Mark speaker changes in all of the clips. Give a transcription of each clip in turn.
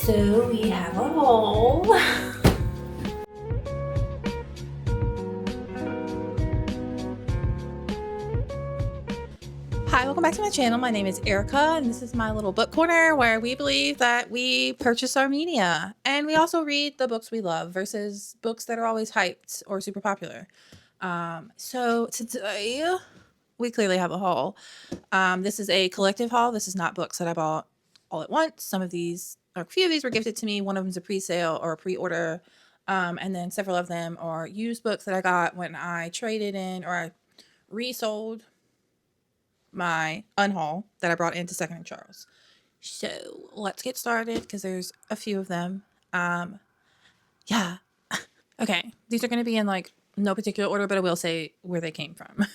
Speaker 1: So we have a haul. Hi, welcome back to my channel. My name is Erica, and this is my little book corner where we believe that we purchase our media and we also read the books we love versus books that are always hyped or super popular. So today we clearly have a haul. This is a collective haul. This is not books that I bought all at once. Some of these, or a few of these, were gifted to me. One of them is a pre-sale or a pre-order, and then several of them are used books that I got when I traded in or I resold my unhaul that I brought into Second and Charles. So let's get started because there's a few of them. Yeah. Okay. These are going to be in like no particular order, but I will say where they came from.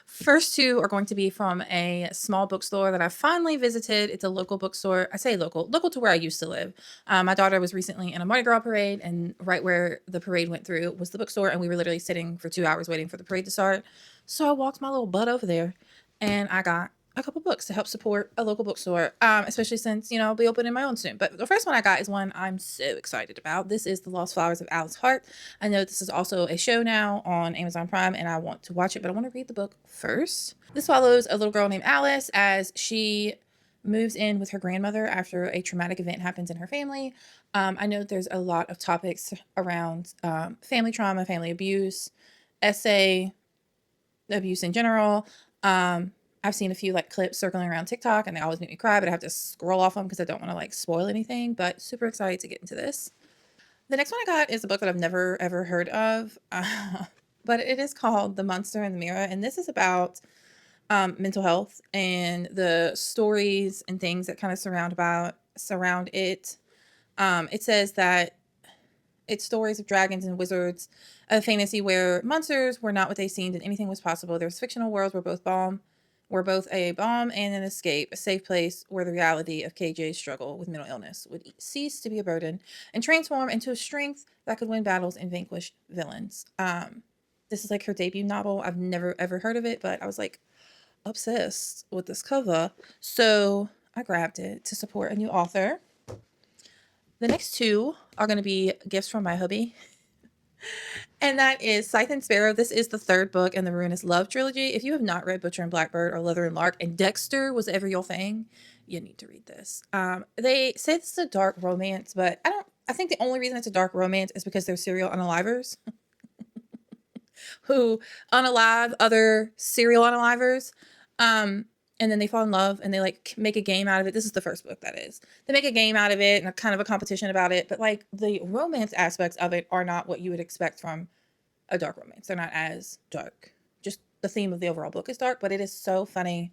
Speaker 1: First two are going to be from a small bookstore that I finally visited. It's a local bookstore. I say local to where I used to live. My daughter was recently in a Mardi Gras parade, and right where the parade went through was the bookstore, and we were literally sitting for 2 hours waiting for the parade to start. So I walked my little butt over there, and I got a couple books to help support a local bookstore, especially since, you know, I'll be opening my own soon. But the first one I got is one I'm so excited about. This is The Lost Flowers of Alice Hart. I know this is also a show now on Amazon Prime, and I want to watch it, but I want to read the book first. This follows a little girl named Alice as she moves in with her grandmother after a traumatic event happens in her family. I know there's a lot of topics around family trauma, family abuse, essay abuse in general. I've seen a few like clips circling around TikTok and they always make me cry, but I have to scroll off them because I don't want to like spoil anything, but super excited to get into this. The next one I got is a book that I've never ever heard of, but it is called The Monster in the Mirror. And this is about mental health and the stories and things that kind of surround it. It says that it's stories of dragons and wizards, a fantasy where monsters were not what they seemed and anything was possible. There's fictional worlds where both a bomb and an escape, a safe place where the reality of KJ's struggle with mental illness would cease to be a burden and transform into a strength that could win battles and vanquish villains. This is like her debut novel. I've never ever heard of it, but I was like obsessed with this cover, so I grabbed it to support a new author. The next two are going to be gifts from my hubby. And that is Scythe and Sparrow. This is the third book in the Ruinous Love trilogy. If you have not read Butcher and Blackbird or Leather and Lark and Dexter was ever your thing, you need to read this. They say this is a dark romance, but I think the only reason it's a dark romance is because they're serial unalivers who unalive other serial unalivers. And then they fall in love and they like make a game out of it. This is the first book, that is. They make a game out of it and a kind of a competition about it. But like the romance aspects of it are not what you would expect from a dark romance. They're not as dark. Just the theme of the overall book is dark, but it is so funny.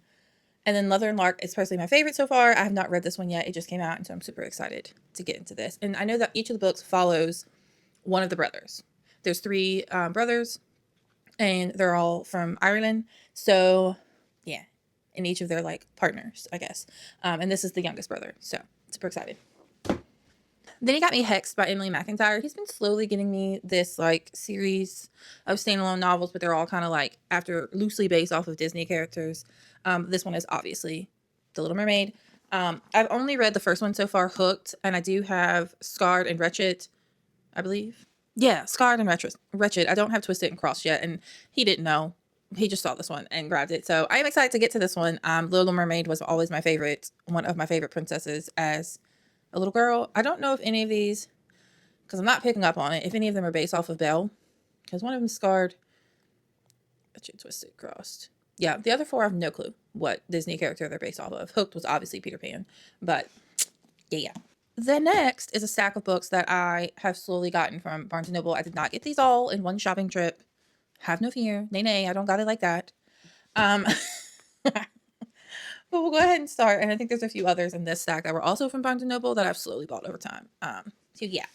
Speaker 1: And then Leather and Lark is personally my favorite so far. I have not read this one yet. It just came out, and so I'm super excited to get into this. And I know that each of the books follows one of the brothers. There's three brothers, and they're all from Ireland. So yeah. And each of their like partners, I guess. And this is the youngest brother. So super excited. Then he got me Hexed by Emily McIntyre. He's been slowly getting me this like series of standalone novels, but they're all kind of like loosely based off of Disney characters. This one is obviously The Little Mermaid. I've only read the first one so far, Hooked, and I do have Scarred and Wretched, I believe. Yeah, Scarred and Wretched. I don't have Twisted and Crossed yet, and he didn't know. He just saw this one and grabbed it. So I am excited to get to this one. Little Mermaid was always my favorite, one of my favorite princesses as a little girl. I don't know if any of these, because I'm not picking up on it, if any of them are based off of Belle. Because one of them is Scarred, Twisted, Crossed. Yeah, the other four I have no clue what Disney character they're based off of. Hooked was obviously Peter Pan. But yeah. The next is a stack of books that I have slowly gotten from Barnes & Noble. I did not get these all in one shopping trip. Have no fear. Nay, I don't got it like that. But we'll go ahead and start. And I think there's a few others in this stack that were also from Barnes & Noble that I've slowly bought over time. So yeah.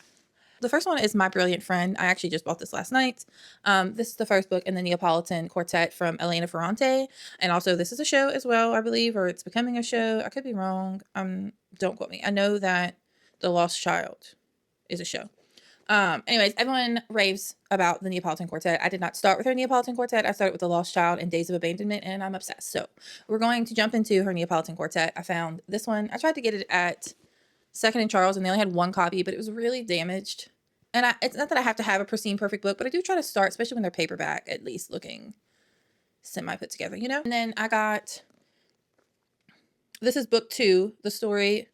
Speaker 1: The first one is My Brilliant Friend. I actually just bought this last night. This is the first book in the Neapolitan Quartet from Elena Ferrante. And also this is a show as well, I believe, or it's becoming a show. I could be wrong. Don't quote me. I know that The Lost Child is a show. Anyways, everyone raves about the Neapolitan Quartet. I did not start with her Neapolitan Quartet. I started with The Lost Child and Days of Abandonment, and I'm obsessed. So we're going to jump into her Neapolitan Quartet. I found this one. I tried to get it at Second and Charles, and they only had one copy, but it was really damaged. And it's not that I have to have a pristine, perfect book, but I do try to start, especially when they're paperback, at least looking semi put together, you know? And then I got, this is book 2, the story.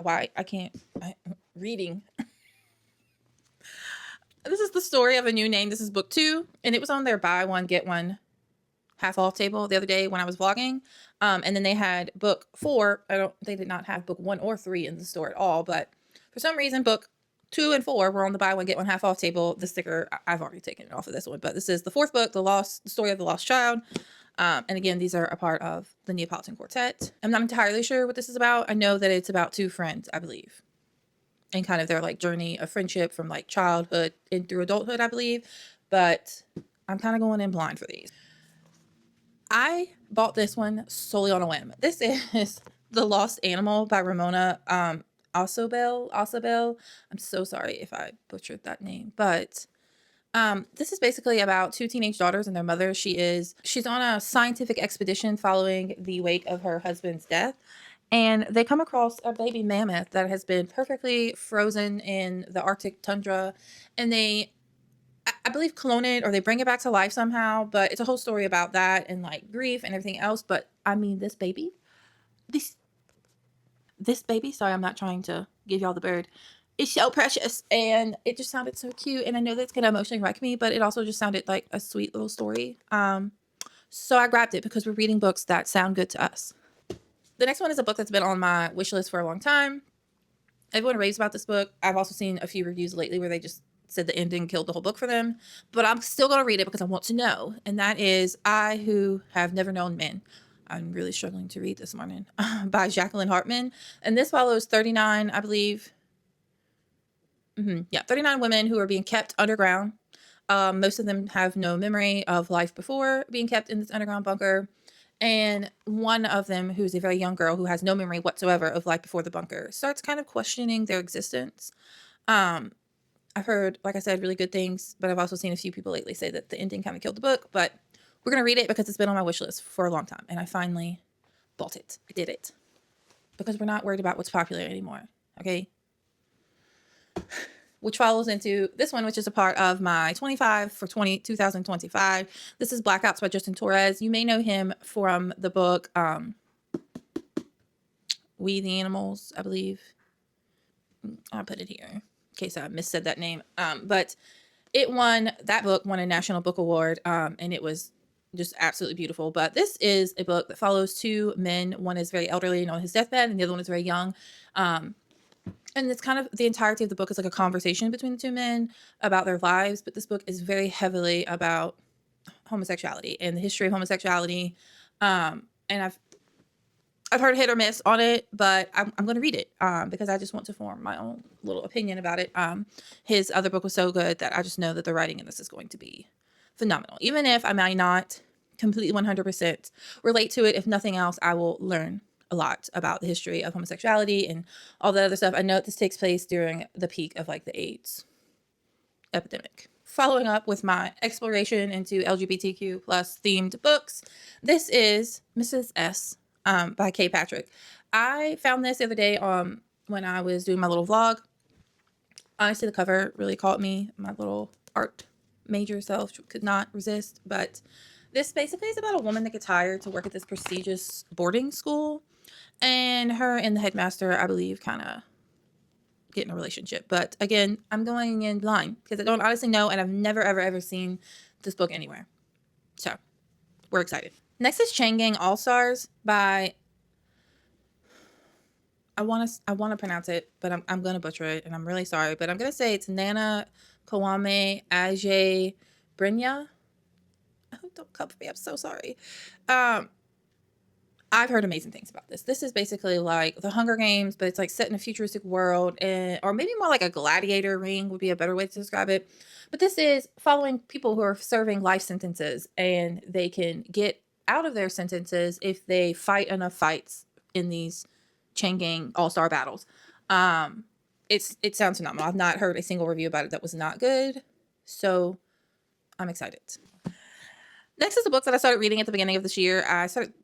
Speaker 1: Why reading. This is the story of a new name. This is book 2, and it was on their buy one, get one half off table the other day when I was vlogging. And then they had book 4. They did not have book 1 or 3 in the store at all, but for some reason, book 2 and 4 were on the buy one, get one half off table. The sticker, I've already taken it off of this one, but this is the 4th book, the story of the lost child. And again, these are a part of the Neapolitan Quartet. I'm not entirely sure what this is about. I know that it's about 2 friends, I believe, and kind of their like journey of friendship from like childhood and through adulthood, I believe. But I'm kind of going in blind for these. I bought this one solely on a whim. This is The Lost Animal by Ramona Osobel. I'm so sorry if I butchered that name, but this is basically about 2 teenage daughters and their mother. She's on a scientific expedition following the wake of her husband's death, and they come across a baby mammoth that has been perfectly frozen in the Arctic tundra, and they, I believe, clone it or they bring it back to life somehow. But it's a whole story about that and like grief and everything else. But I mean, this baby, sorry, I'm not trying to give y'all the bird. It's so precious, and it just sounded so cute. And I know that's gonna emotionally wreck me, but it also just sounded like a sweet little story. So I grabbed it because we're reading books that sound good to us. The next one is a book that's been on my wish list for a long time. Everyone raves about this book. I've also seen a few reviews lately where they just said the ending killed the whole book for them, but I'm still going to read it because I want to know. And that is I Who Have Never Known Men. I'm really struggling to read this morning by Jacqueline Hartman. And this follows 39, I believe. 39 women who are being kept underground. Most of them have no memory of life before being kept in this underground bunker. And one of them, who's a very young girl who has no memory whatsoever of life before the bunker, starts kind of questioning their existence. I've heard, like I said, really good things, but I've also seen a few people lately say that the ending kind of killed the book. But we're going to read it because it's been on my wish list for a long time. And I finally bought it. I did it. Because we're not worried about what's popular anymore. Okay? Which follows into this one, which is a part of my 25 for 2025. This is Blackouts by Justin Torres. You may know him from the book We the Animals, I believe. I'll put it here in case I missaid that name. But that book won a National Book Award, and it was just absolutely beautiful. But this is a book that follows 2 men. One is very elderly and on his deathbed, and the other one is very young. And it's kind of the entirety of the book is like a conversation between the 2 men about their lives. But this book is very heavily about homosexuality and the history of homosexuality. And I've heard hit or miss on it, but I'm going to read it because I just want to form my own little opinion about it. His other book was so good that I just know that the writing in this is going to be phenomenal. Even if I might not completely 100% relate to it, if nothing else, I will learn a lot about the history of homosexuality and all that other stuff. I know this takes place during the peak of like the AIDS epidemic. Following up with my exploration into LGBTQ plus themed books, this is Mrs. S by Kay Patrick. I found this the other day when I was doing my little vlog. Honestly, the cover really caught me. My little art major self could not resist. But this basically is about a woman that gets hired to work at this prestigious boarding school. And her and the headmaster, I believe, kind of get in a relationship. But again, I'm going in blind because I don't honestly know. And I've never, ever, ever seen this book anywhere. So we're excited. Next is Chain Gang All-Stars by, I want to pronounce it, but I'm going to butcher it. And I'm really sorry. But I'm going to say it's Nana Kwame Ajay Brinya. Oh, don't cover me. I'm so sorry. I've heard amazing things about this. This is basically like the Hunger Games, but it's like set in a futuristic world, or maybe more like a gladiator ring would be a better way to describe it. But this is following people who are serving life sentences, and they can get out of their sentences if they fight enough fights in these Chain Gang All-Star battles. It sounds phenomenal. I've not heard a single review about it that was not good, so I'm excited. Next is a book that I started reading at the beginning of this year. I started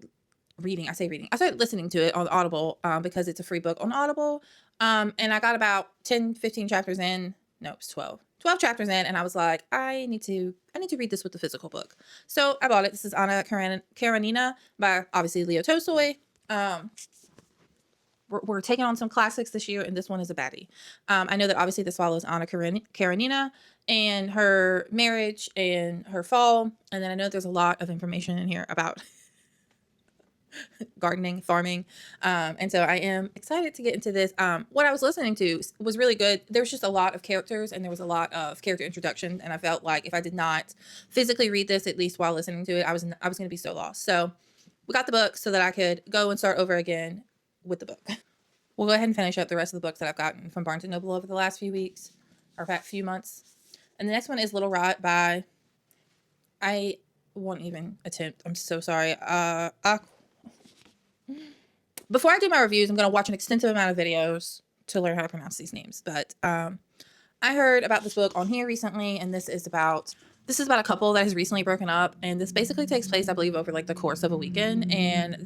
Speaker 1: reading. I say reading. I started listening to it on Audible because it's a free book on Audible. And I got about 10, 15 chapters in. No, it's 12 chapters in, and I was like, I need to read this with the physical book. So I bought it. This is Anna Karenina by obviously Leo Tolstoy. We're taking on some classics this year, and this one is a baddie. I know that obviously this follows Anna Karenina and her marriage and her fall, and then I know there's a lot of information in here about gardening, farming, and so I am excited to get into this. What I was listening to was really good. There was just a lot of characters, and there was a lot of character introduction, and I felt like if I did not physically read this, at least while listening to it, I was going to be so lost. So we got the book so that I could go and start over again with the book. We'll go ahead and finish up the rest of the books that I've gotten from Barnes & Noble over the last few weeks, or few months. And the next one is Little Rot by, I won't even attempt, I'm so sorry. Before I do my reviews, I'm going to watch an extensive amount of videos to learn how to pronounce these names. But I heard about this book on here recently, and this is about a couple that has recently broken up, and this basically takes place, I believe, over like the course of a weekend, and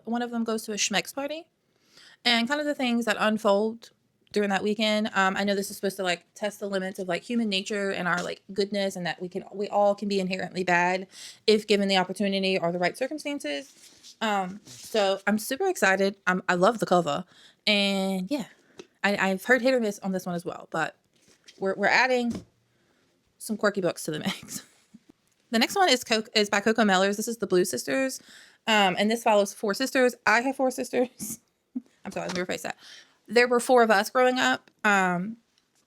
Speaker 1: one of them goes to a schmeck's party, and kind of the things that unfold during that weekend. I know this is supposed to like test the limits of like human nature and our like goodness, and that we all can be inherently bad if given the opportunity or the right circumstances. So I'm super excited. I love the cover, and yeah, I've heard hit or miss on this one as well, but we're adding some quirky books to the mix. The next one is by Coco Mellors. This is The Blue Sisters, and this follows 4 sisters. I have 4 sisters. I'm sorry, let me rephrase that. There were 4 of us growing up, and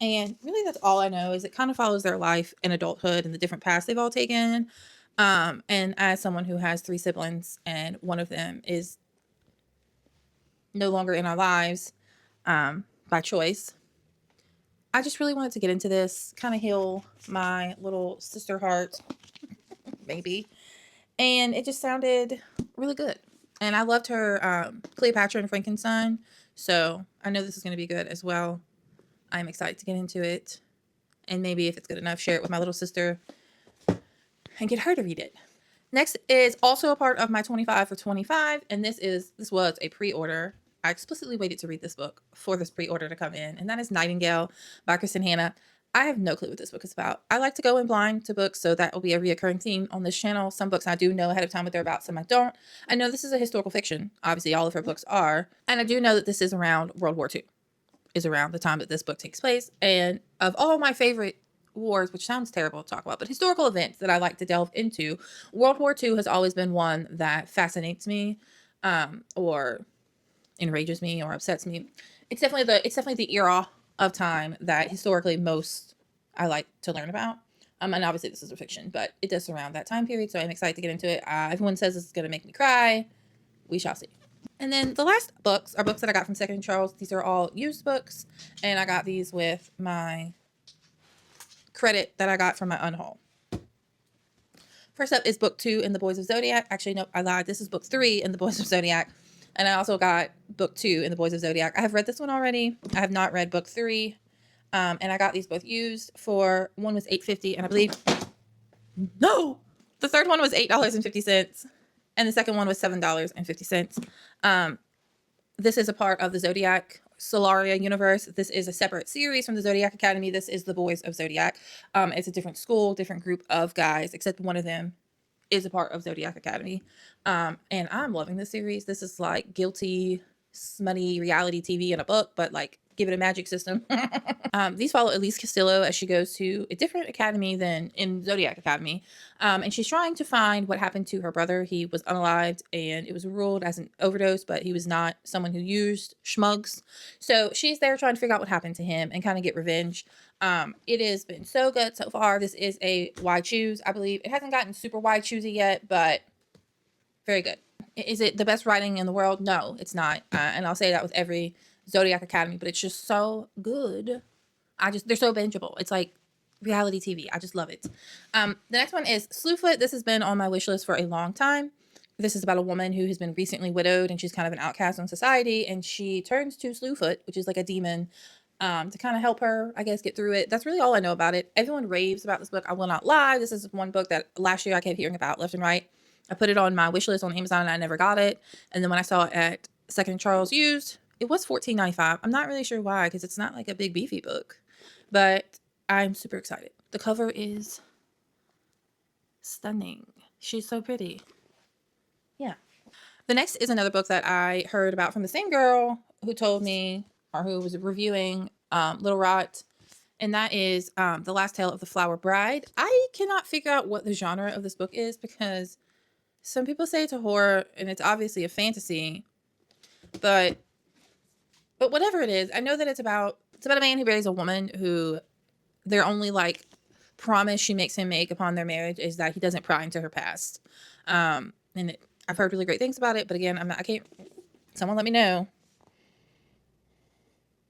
Speaker 1: really that's all I know. Is it kind of follows their life in adulthood and the different paths they've all taken. And as someone who has 3 siblings and one of them is no longer in our lives by choice, I just really wanted to get into this, kind of heal my little sister heart, maybe. And it just sounded really good. And I loved her Cleopatra and Frankenstein, so I know this is going to be good as well. I'm excited to get into it, and maybe if it's good enough, share it with my little sister and get her to read it. Next is also a part of my 25 for 25, and this was a pre-order. I explicitly waited to read this book for this pre-order to come in, and that is Nightingale by Kristen Hanna. I have no clue what this book is about. I like to go in blind to books, so that will be a reoccurring theme on this channel. Some books I do know ahead of time what they're about, some I don't. I know this is a historical fiction. Obviously, all of her books are. And I do know that this is around World War II, is around the time that this book takes place. And of all my favorite wars, which sounds terrible to talk about, but historical events that I like to delve into, World War II has always been one that fascinates me, or enrages me, or upsets me. It's definitely the era of time that historically most I like to learn about. And obviously this is a fiction, but it does surround that time period, so I'm excited to get into it. Everyone says this is going to make me cry. We shall see. And then the last books are books that I got from Second and Charles. These are all used books, and I got these with my credit that I got from my unhaul. First up is book 2 in The Boys of Zodiac. Actually, no, I lied. This is book 3 in The Boys of Zodiac. And I also got book 2 in The Boys of Zodiac. I have read this one already. I have not read book 3. And I got these both used for, one was $8.50, and I believe, no, the third one was $8.50, and the second one was $7.50. This is a part of the Zodiac Solaria universe. This is a separate series from the Zodiac Academy. This is The Boys of Zodiac. It's a different school, different group of guys, except one of them is a part of Zodiac Academy. And I'm loving this series. This is like guilty, smutty reality TV in a book, but like give it a magic system. These follow Elise Castillo as she goes to a different academy than in Zodiac Academy. And she's trying to find what happened to her brother. He was unalived, and it was ruled as an overdose, but he was not someone who used schmugs. So she's there trying to figure out what happened to him and kind of get revenge. It has been so good so far. This is a wide choose, I believe. It hasn't gotten super wide choosy yet, but very good. Is it the best writing in the world? No, it's not. And I'll say that with every Zodiac Academy, but it's just so good. They're so bingeable. It's like reality TV. I just love it. The next one is Slewfoot. This has been on my wish list for a long time. This is about a woman who has been recently widowed, and she's kind of an outcast in society, and she turns to Slewfoot, which is like a demon, to kind of help her, I guess, get through it. That's really all I know about it. Everyone raves about this book. I will not lie. This is one book that last year I kept hearing about left and right. I put it on my wish list on Amazon and I never got it. And then when I saw it at Second Charles used, it was $14.95. I'm not really sure why, because it's not like a big beefy book, but I'm super excited. The cover is stunning. She's so pretty. Yeah. The next is another book that I heard about from the same girl who told me, or who was reviewing Little Rot, and that is The Last Tale of the Flower Bride. I cannot figure out what the genre of this book is, because some people say it's a horror and it's obviously a fantasy, but whatever it is, I know that it's about a man who marries a woman who their only like promise she makes him make upon their marriage is that he doesn't pry into her past. I've heard really great things about it, but again, I can't, someone let me know.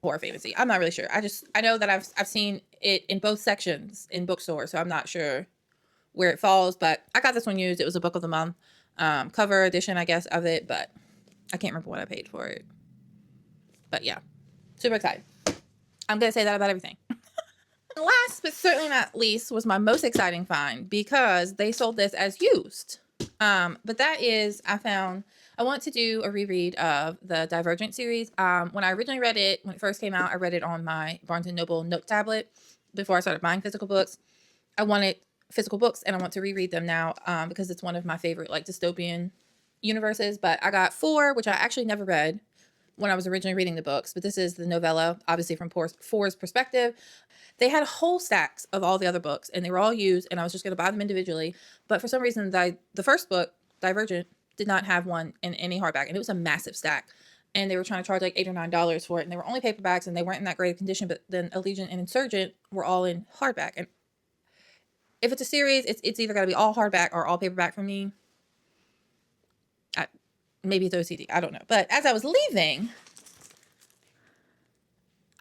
Speaker 1: Horror fantasy. I'm not really sure. I know that I've seen it in both sections in bookstores, so I'm not sure where it falls, but I got this one used. It was a book of the month, cover edition, I guess, of it, but I can't remember what I paid for it. But yeah, super excited. I'm going to say that about everything. Last but certainly not least was my most exciting find, because they sold this as used. But that is, I want to do a reread of the Divergent series. When I originally read it, when it first came out, I read it on my Barnes & Noble Note tablet before I started buying physical books. I wanted physical books and I want to reread them now, because it's one of my favorite like dystopian universes. But I got 4, which I actually never read when I was originally reading the books, but this is the novella, obviously from 4's perspective. They had whole stacks of all the other books and they were all used, and I was just going to buy them individually. But for some reason, the first book, Divergent, did not have one in any hardback, and it was a massive stack. And they were trying to charge like $8 or $9 for it, and they were only paperbacks and they weren't in that great of condition. But then Allegiant and Insurgent were all in hardback. And if it's a series, it's either got to be all hardback or all paperback for me. Maybe it's OCD. I don't know. But as I was leaving,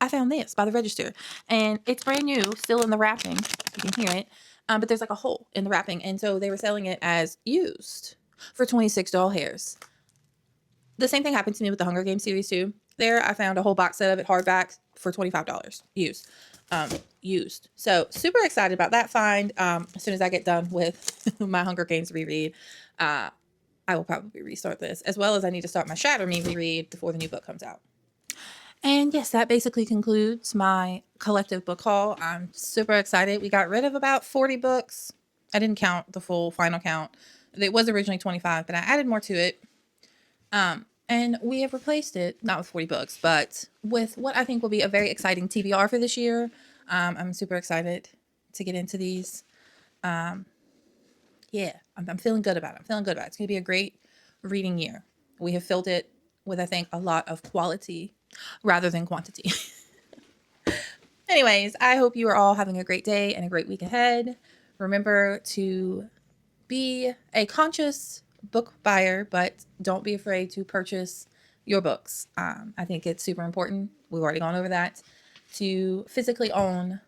Speaker 1: I found this by the register. And it's brand new, still in the wrapping. You can hear it. But there's like a hole in the wrapping. And so they were selling it as used for $26 hairs. The same thing happened to me with the Hunger Games series too. There, I found a whole box set of it hardback for $25 used. Used. So super excited about that find. As soon as I get done with my Hunger Games reread, I will probably restart this, as well as I need to start my Shatter Me reread before the new book comes out. And yes, that basically concludes my collective book haul. I'm super excited. We got rid of about 40 books. I didn't count the full final count. It was originally 25, but I added more to it. And we have replaced it, not with 40 books, but with what I think will be a very exciting TBR for this year. I'm super excited to get into these. Yeah, I'm feeling good about it. It's going to be a great reading year. We have filled it with, I think, a lot of quality rather than quantity. Anyways, I hope you are all having a great day and a great week ahead. Remember to be a conscious book buyer, but don't be afraid to purchase your books. I think it's super important. We've already gone over that, to physically own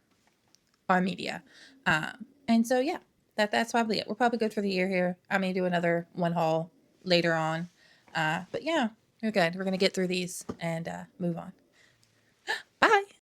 Speaker 1: our media. And so, yeah. That's probably it. We're probably good for the year here. I may do another one haul later on. But yeah, we're good. We're going to get through these and move on.